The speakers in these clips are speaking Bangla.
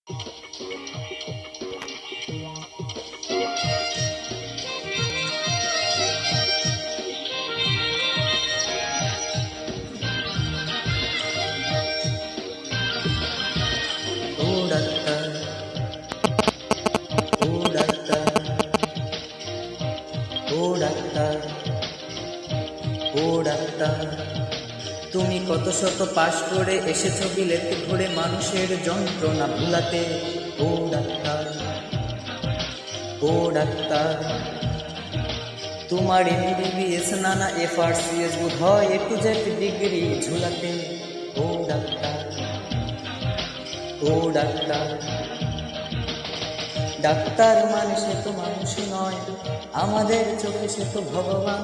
ও ডাক্তার, ও ডাক্তার, ও ডাক্তার, ও ডাক্তার, তুমি কত শত পাশ করে এসেছ বিলেতে ঘুরে মানুষের যন্ত্রণা ভুলাতে। ও ডাক্তার, ও ডাক্তার, তোমার MBBS নানা FRCS বোধ হয় A to Z ডিগ্রি ঝুলাতে। ও ডাক্তার, ও ডাক্তার, ডাক্তার মানে সে তো মানুষ নয়, আমাদের চোখে সে তো ভগবান।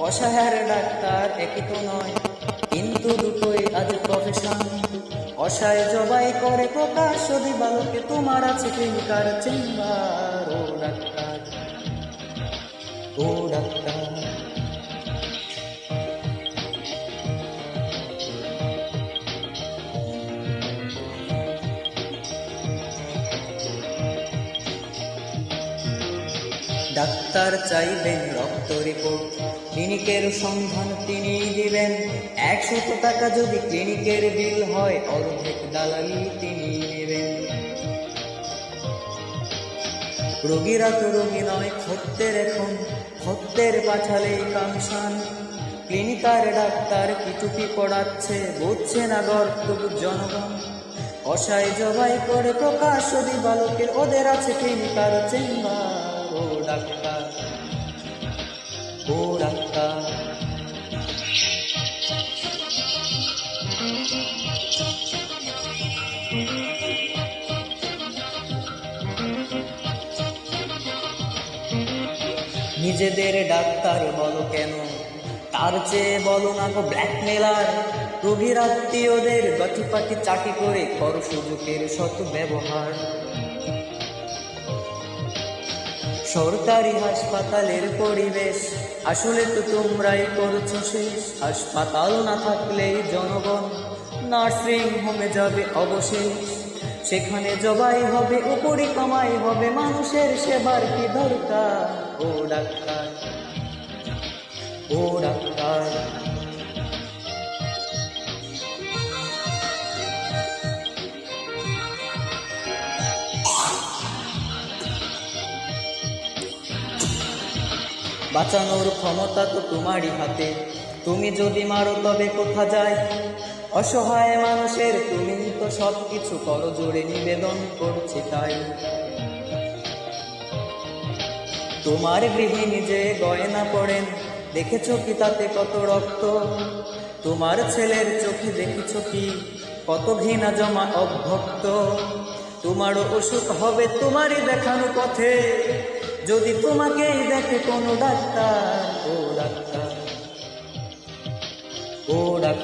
অসহায়ের ডাক্তার একই তো নয়, কিন্তু দুটোই আজ প্রফেশন। অসহায় জবাই করে প্রকাশ দিবালোকে, তোমার আছে ক্লিনিকার চেম্বার। ও ডাক্তার, ও ডাক্তার, ডাক্তার চাইবেন রক্ত রিপোর্ট, ক্লিনিকের সন্ধান তিনি দিবেন। 100 টাকা যদি ক্লিনিকের বিল হয়, অর্ধেক দালালি তিনি নেবেন। রোগীরা তো রোগী নয় খদ্দের, এখন খদ্দের পাঠালেই কামসান। ক্লিনিকার ডাক্তার কি টুপি পড়াচ্ছে, বুঝছে না গর্তবু জনগণ। অসায় জবাই করে প্রকাশ দিবালোকের, ওদের আছে ক্লিনিকার চেম্বার। ও ডাক্তার, ও ডাক্তার, নিজেদের ডাক্তার বলো কেন, তার চেয়ে বলো না গো ব্ল্যাকমেলার। রোগীর আত্মীয়দের গতিপাটি চাটি করে করো সুযোগের শত ব্যবহার। সরকারি হাসপাতালের পরিবেশ আসলে তো তোমরাই করছো শেষ। হাসপাতাল না থাকলেই জনগণ নার্সিং হোমে যাবে অবশেষ। সেখানে জবাই হবে, উপরি কামাই হবে, মানুষের সেবার কি দরকার। ও ডাক্তার, ও ডাক্তার, বাঁচানোর ক্ষমতা তো তোমারই হাতে, তুমি যদি মারো তবে কোথা যায়। অসহায় মানুষের তুমি তো সবকিছু করো, জোরে নিবেদন করছি তাই। তোমার গৃহিণী যে গয়না পড়েন, দেখেছো কি তাতে কত রক্ত? তোমার ছেলের চোখে দেখেছো কি কত ঘৃণা জমা অভক্ত? তোমারও অসুখ হবে তোমারই দেখানো পথে, যদি তোমাকেই দেখে কোনো ডাক্তার। ও ডাক্তার, ও ডাক্তার।